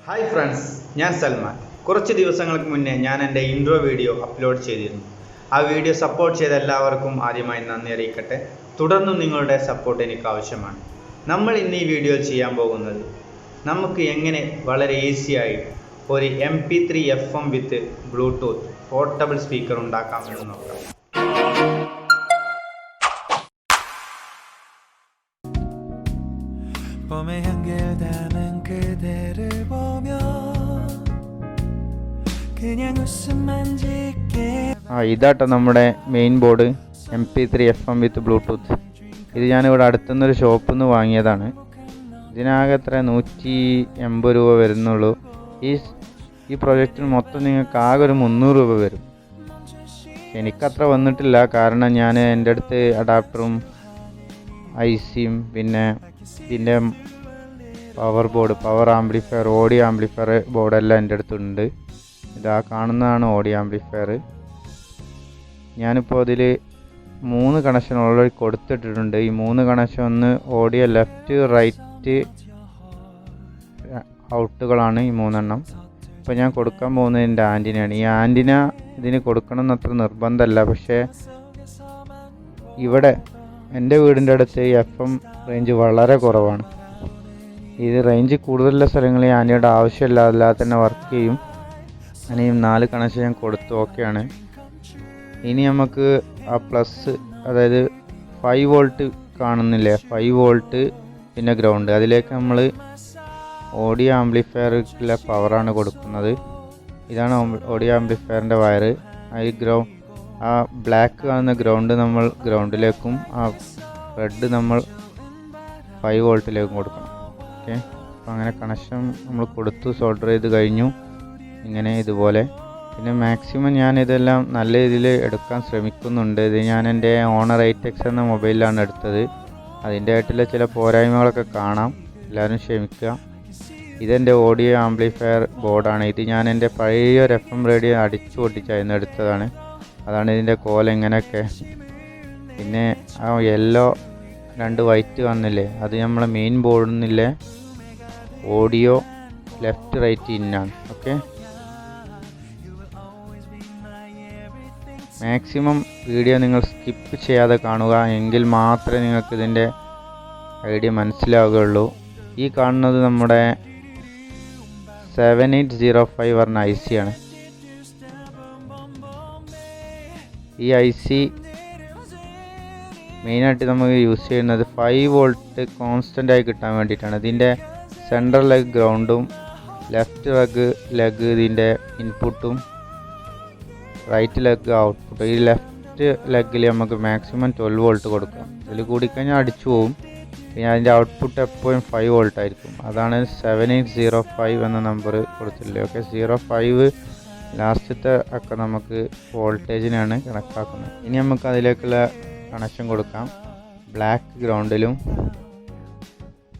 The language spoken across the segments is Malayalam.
ഹായ് ഫ്രണ്ട്സ്, ഞാൻ സൽമാൻ. കുറച്ച് ദിവസങ്ങൾക്ക് മുന്നേ ഞാൻ എൻ്റെ ഇൻട്രോ വീഡിയോ അപ്ലോഡ് ചെയ്തിരുന്നു. ആ വീഡിയോ സപ്പോർട്ട് ചെയ്ത എല്ലാവർക്കും ആദ്യമായി നന്ദി അറിയിക്കട്ടെ. തുടർന്നും നിങ്ങളുടെ സപ്പോർട്ട് എനിക്ക് ആവശ്യമാണ്. നമ്മൾ ഇന്ന് ഈ വീഡിയോയിൽ ചെയ്യാൻ പോകുന്നത് നമുക്ക് എങ്ങനെ വളരെ ഈസിയായി ഒരു MP3 FM വിത്ത് ബ്ലൂടൂത്ത് പോർട്ടബിൾ സ്പീക്കർ ഉണ്ടാക്കാമെന്ന് നോക്കാം. 봄의 향기를 담은 그대를 보며 그냥 웃음만 짓게. ഇതാട്ടോ നമ്മുടെ മെയിൻ ബോർഡ് MP3 FM വിത്ത് ബ്ലൂടൂത്ത്. ഇത് ഞാനിവിടെ അടുത്തുനിന്നൊരു ഷോപ്പിൽ നിന്ന് വാങ്ങിയതാണ്. ഇതിനാകെ എത്ര 180 രൂപ വരുന്നുള്ളൂ. ഈ പ്രൊജക്റ്റിന് മൊത്തം നിങ്ങൾക്ക് ആകെ ഒരു 300 രൂപ വരും. എനിക്കത്ര വന്നിട്ടില്ല, കാരണം ഞാൻ എൻ്റെ അടുത്ത് അഡാപ്റ്ററും ICയും പിന്നെ ഇതിൻ്റെ പവർ ആംപ്ലിഫയർ, ഓഡിയോ ആംപ്ലിഫയർ ബോർഡെല്ലാം എൻ്റെ അടുത്തുണ്ട്. ഇതാ കാണുന്നതാണ് ഓഡിയോ ആംപ്ലിഫയർ. ഞാനിപ്പോൾ അതിൽ 3 കണക്ഷൻ ഓൾറെഡി കൊടുത്തിട്ടിട്ടുണ്ട്. ഈ 3 കണക്ഷൻ ഒന്ന് ഓഡിയോ ലെഫ്റ്റ് റൈറ്റ് ഔട്ടുകളാണ് ഈ 3 എണ്ണം. ഇപ്പോൾ ഞാൻ കൊടുക്കാൻ പോകുന്നത് എൻ്റെ ആൻറ്റിനയാണ്. ഈ ആൻറ്റിന ഇതിന് കൊടുക്കണം എന്നത്ര നിർബന്ധമല്ല, പക്ഷേ ഇവിടെ എൻ്റെ വീടിൻ്റെ അടുത്ത് FM റേഞ്ച് വളരെ കുറവാണ്. ഇത് റേഞ്ച് കൂടുതലുള്ള സ്ഥലങ്ങളിൽ ആൻറ്റിയുടെ ആവശ്യമില്ല, അല്ലാതെ തന്നെ വർക്ക് ചെയ്യും. അങ്ങനെ 4 കണക്ഷൻ ഞാൻ കൊടുത്തു, ഓക്കെയാണ്. ഇനി നമുക്ക് ആ പ്ലസ്, അതായത് 5 വോൾട്ട് കാണുന്നില്ലേ, 5 വോൾട്ട് പിന്നെ ഗ്രൗണ്ട്, അതിലേക്ക് നമ്മൾ ഓഡിയോ ആംപ്ലിഫയറിലെ പവറാണ് കൊടുക്കുന്നത്. ഇതാണ് ഓഡിയോ ആംപ്ലിഫയറിൻ്റെ വയർ. ആ ബ്ലാക്ക് കാണുന്ന ഗ്രൗണ്ട് നമ്മൾ ഗ്രൗണ്ടിലേക്കും ആ റെഡ് നമ്മൾ 5 വോൾട്ടിലേക്കും കൊടുക്കണം. ഓക്കെ, അപ്പോൾ അങ്ങനെ കണക്ഷൻ നമ്മൾ കൊടുത്തു, സോൾഡർ ചെയ്ത് കഴിഞ്ഞു. ഇങ്ങനെ ഇതുപോലെ. പിന്നെ മാക്സിമം ഞാൻ ഇതെല്ലാം നല്ല രീതിയിൽ എടുക്കാൻ ശ്രമിക്കുന്നുണ്ട്. ഇത് ഞാൻ എൻ്റെ ഓണർ 8X എന്ന മൊബൈലിലാണ് എടുത്തത്. അതിൻ്റെ ആയിട്ടുള്ള ചില പോരായ്മകളൊക്കെ കാണാം, എല്ലാവരും ക്ഷമിക്കുക. ഇതെൻ്റെ ഓഡിയോ ആംപ്ലിഫയർ ബോർഡാണ്. ഇത് ഞാൻ എൻ്റെ പഴയ ഒരു FM റേഡിയോ അടിച്ചു പൊട്ടിച്ചായിരുന്നു എടുത്തതാണ്. അതാണ് ഇതിൻ്റെ കോല ഇങ്ങനെയൊക്കെ. പിന്നെ ആ യെല്ലോ 2 വൈറ്റ് കാണുന്നില്ലേ, അത് നമ്മളെ മെയിൻ ബോർഡിൽ നിന്നില്ലേ ഓഡിയോ ലെഫ്റ്റ് റൈറ്റ് ഇന്നാണ്. ഓക്കെ, മാക്സിമം വീഡിയോ നിങ്ങൾ സ്കിപ്പ് ചെയ്യാതെ കാണുക, എങ്കിൽ മാത്രമേ നിങ്ങൾക്ക് ഇതിൻ്റെ ഐഡിയ മനസ്സിലാവുകയുള്ളൂ. ഈ കാണുന്നത് നമ്മുടെ 7805 പറഞ്ഞ IC ആണ്. ഈ IC മെയിനായിട്ട് നമുക്ക് യൂസ് ചെയ്യുന്നത് 5 വോൾട്ട് കോൺസ്റ്റൻ്റ് ആയി കിട്ടാൻ വേണ്ടിയിട്ടാണ്. ഇതിൻ്റെ സെൻട്രൽ ലെഗ് ഗ്രൗണ്ടും ലെഫ്റ്റ് ലെഗ് ഇതിൻ്റെ ഇൻപുട്ടും റൈറ്റ് ലെഗ് ഔട്ട്പുട്ടും. ഈ ലെഫ്റ്റ് ലെഗിൽ നമുക്ക് മാക്സിമം 12 വോൾട്ട് കൊടുക്കണം. ഇതിൽ കൂടിക്കഴിഞ്ഞാൽ അടിച്ചു പോകും. പിന്നെ അതിൻ്റെ ഔട്ട്പുട്ട് എപ്പോഴും 5 വോൾട്ട് ആയിരിക്കും. അതാണ് 7805 എന്ന നമ്പർ കൊടുത്തില്ലേ. ഓക്കെ, 05 ലാസ്റ്റത്തെ ഒക്കെ നമുക്ക് വോൾട്ടേജിനാണ് കണക്കാക്കുന്നത്. ഇനി നമുക്ക് അതിലേക്കുള്ള കണക്ഷൻ കൊടുക്കാം. ബ്ലാക്ക് ഗ്രൗണ്ടിലും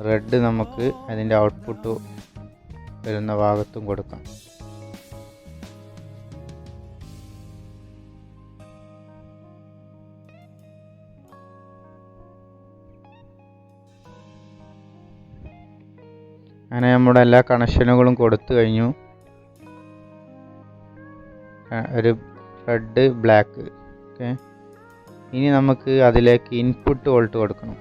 റെഡ് നമുക്ക് അതിൻ്റെ ഔട്ട്പുട്ട് വരുന്ന ഭാഗത്തും കൊടുക്കാം. അങ്ങനെ നമ്മുടെ എല്ലാ കണക്ഷനുകളും കൊടുത്തു കഴിഞ്ഞു. ഒരു റെഡ് ബ്ലാക്ക്. ഓക്കെ, ഇനി നമുക്ക് അതിലേക്ക് ഇൻപുട്ട് വോൾട്ട് കൊടുക്കണം.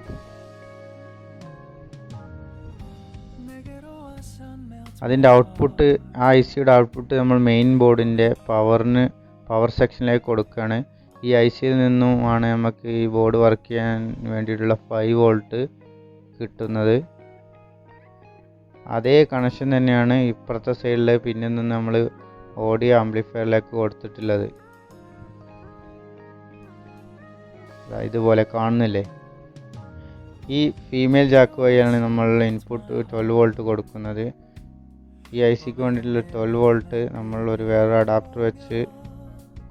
അതിൻ്റെ ഔട്ട്പുട്ട്, ആ ICയുടെ ഔട്ട്പുട്ട് നമ്മൾ മെയിൻ ബോർഡിൻ്റെ പവർ സെക്ഷനിലേക്ക് കൊടുക്കുകയാണ്. ഈ ICയിൽ നിന്നുമാണ് നമുക്ക് ഈ ബോർഡ് വർക്ക് ചെയ്യാൻ വേണ്ടിയിട്ടുള്ള 5 വോൾട്ട് കിട്ടുന്നത്. അതേ കണക്ഷൻ തന്നെയാണ് ഇപ്പുറത്തെ സൈഡിൽ പിന്നെ നിന്ന് നമ്മൾ ഓഡിയോ ആംപ്ലിഫയറിലേക്ക് കൊടുത്തിട്ടുള്ളത്. ഇതുപോലെ കാണുന്നില്ലേ. ഈ ഫീമെയിൽ ജാക്ക് വഴിയാണ് നമ്മൾ ഇൻപുട്ട് 12 വോൾട്ട് കൊടുക്കുന്നത്. ഈ ICക്ക് വേണ്ടിയിട്ടുള്ള 12 വോൾട്ട് നമ്മൾ ഒരു വേറെ അഡാപ്റ്റർ വെച്ച്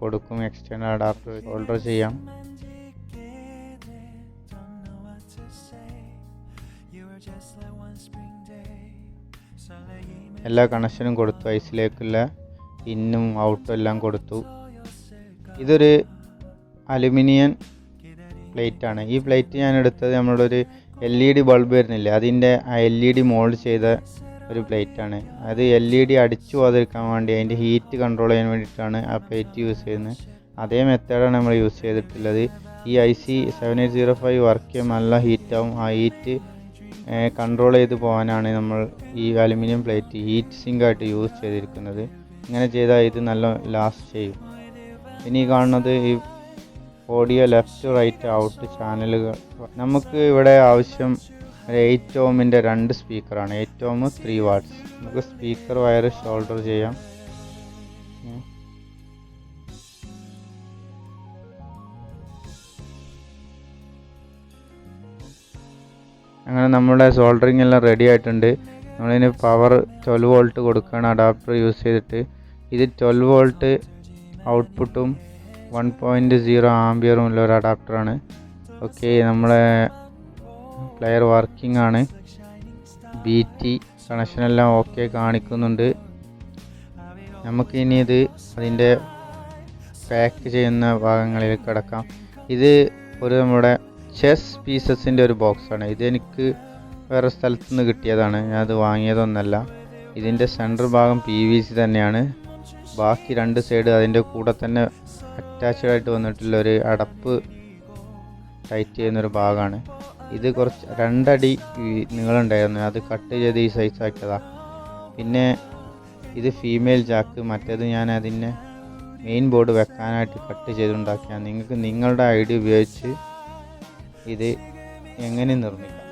കൊടുക്കും. എക്സ്റ്റേണൽ അഡാപ്റ്റർ ഓൾഡർ ചെയ്യാം. എല്ലാ കണക്ഷനും കൊടുത്തു. ICയിലേക്കുള്ള ഇന്നും ഔട്ടും എല്ലാം കൊടുത്തു. ഇതൊരു അലുമിനിയം പ്ലേറ്റാണ്. ഈ പ്ലേറ്റ് ഞാൻ എടുത്തത് നമ്മളൊരു LED ബൾബ് വരുന്നില്ല, അതിൻ്റെ ആ LED മോൾഡ് ചെയ്ത ഒരു പ്ലേറ്റാണ്. അത് LED അടിച്ചു പോകാതിരിക്കാൻ വേണ്ടി അതിൻ്റെ ഹീറ്റ് കൺട്രോൾ ചെയ്യാൻ വേണ്ടിയിട്ടാണ് ആ പ്ലേറ്റ് യൂസ് ചെയ്യുന്നത്. അതേ മെത്തേഡാണ് നമ്മൾ യൂസ് ചെയ്തിട്ടുള്ളത്. ഈ IC 7805 വർക്ക് ചെയ്യുമ്പോൾ നല്ല ഹീറ്റാവും. ആ ഹീറ്റ് കൺട്രോൾ ചെയ്ത് പോകാനാണ് നമ്മൾ ഈ അലുമിനിയം പ്ലേറ്റ് ഹീറ്റ് സിങ്കായിട്ട് യൂസ് ചെയ്തിരിക്കുന്നത്. ഇങ്ങനെ ചെയ്താൽ ഇത് നല്ല ലാസ്റ്റ് ചെയ്യും. ഇനി കാണുന്നത് ഈ ഓഡിയോ ലെഫ്റ്റ് റൈറ്റ് ഔട്ട് ചാനലുകൾ. നമുക്ക് ഇവിടെ ആവശ്യം ഒരു 8 ohmൻ്റെ 2 സ്പീക്കറാണ്. 8 ohm 3 watts. നമുക്ക് സ്പീക്കർ വയർ ഷോൾഡർ ചെയ്യാം. അങ്ങനെ നമ്മുടെ സോൾഡറിങ് എല്ലാം റെഡി ആയിട്ടുണ്ട്. നമ്മളിതിന് പവർ 12 volt കൊടുക്കുകയാണ് അഡാപ്റ്റർ യൂസ് ചെയ്തിട്ട്. ഇത് 12 volt ഔട്ട്പുട്ടും 1.0 ആംപിയറും ഉള്ള ഒരു അഡാപ്റ്ററാണ്. ഓക്കെ, നമ്മളെ പ്ലെയർ വർക്കിംഗ് ആണ്. BT കണക്ഷനെല്ലാം ഓക്കെ കാണിക്കുന്നുണ്ട്. നമുക്കിനി ഇത് അതിൻ്റെ പാക്ക് ചെയ്യുന്ന ഭാഗങ്ങളിലേക്ക് കിടക്കാം. ഇത് ഒരു നമ്മുടെ ചെസ് പീസസിൻ്റെ ഒരു ബോക്സാണ്. ഇതെനിക്ക് വേറെ സ്ഥലത്തു നിന്ന് കിട്ടിയതാണ്, ഞാനത് വാങ്ങിയതൊന്നല്ല. ഇതിൻ്റെ സെൻറ്റർ ഭാഗം PVC തന്നെയാണ്. ബാക്കി 2 സൈഡ് അതിൻ്റെ കൂടെ തന്നെ അറ്റാച്ച്ഡ് ആയിട്ട് വന്നിട്ടുള്ളൊരു അടപ്പ് ടൈറ്റ് ചെയ്യുന്നൊരു ഭാഗമാണ്. ഇത് കുറച്ച് 2 അടി നീളമുണ്ടായിരുന്നു, അത് കട്ട് ചെയ്ത് ഈ സൈസ് ആക്കിയതാണ്. പിന്നെ ഇത് ഫീമെയിൽ ജാക്ക്, മറ്റേത് ഞാൻ അതിൻ്റെ മെയിൻ ബോർഡ് വെക്കാനായിട്ട് കട്ട് ചെയ്തുണ്ടാക്കിയാണ്. നിങ്ങൾക്ക് നിങ്ങളുടെ ഐഡിയ ഉപയോഗിച്ച് ഇത് എങ്ങനെ നിർമ്മിക്കാം.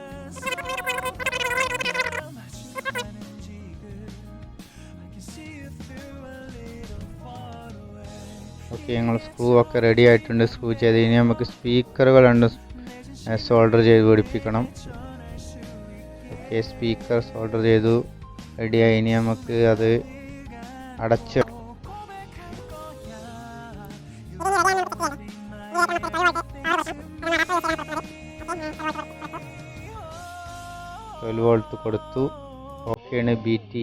ഓക്കെ, ഞങ്ങൾ സ്ക്രൂ ഒക്കെ റെഡി ആയിട്ടുണ്ട്. സ്ക്രൂ ചെയ്ത് ഇനി നമുക്ക് സ്പീക്കറുകൾ 2 സോൾഡർ ചെയ്ത് പിടിപ്പിക്കണം. ഓക്കെ, സ്പീക്കർ സോൾഡർ ചെയ്തു റെഡിയായി. ഇനി നമുക്ക് അത് അടച്ച് volt കൊടുത്തു. ഓക്കെയാണ്. BT